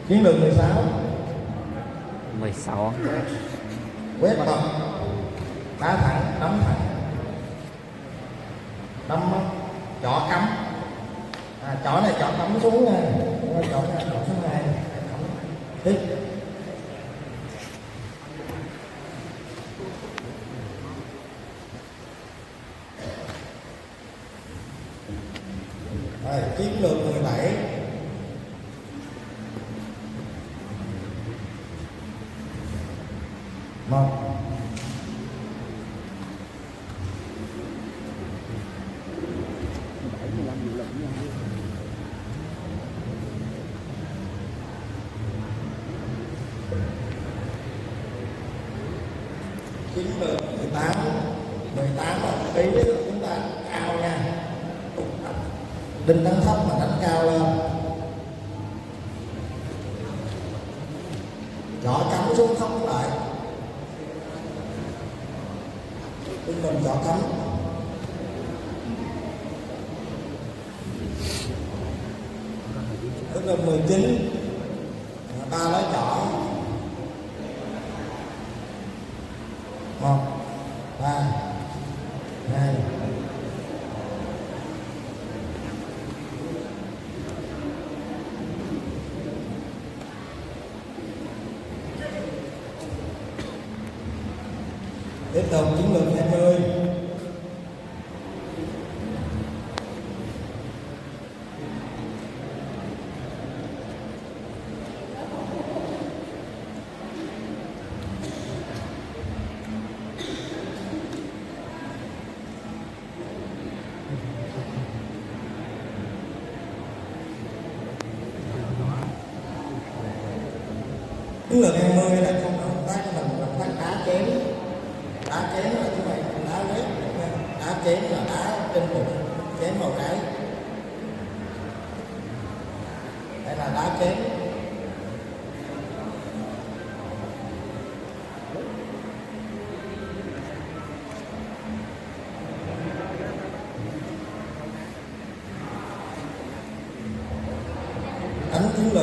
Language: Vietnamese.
Chiến lược 16. 16. Quét bật, đá thẳng, đấm thẳng, đấm chỏ cắm. Chỏ này chỏ cắm xuống nha, chỏ này chỏ xuống này, hít. Rồi, chiến lược 17. Một. Chiến lược 18. 18 là tí chúng ta cao nha, đinh đánh thấp mà đánh cao lên, chỏ cắm xuống thấp lại, đinh mình chỏ cắm. Tức là 19, ta lấy chỏ. 1, 3, 2. Tiếp tục chiến lược 20. Chiến lược 20 là không động tác của mình, động tác đá chém. Đá chém là như vậy, đá lết, đá chém là đá trên bụng, chém vào cái. Đây là đá chém. Đánh chiến lược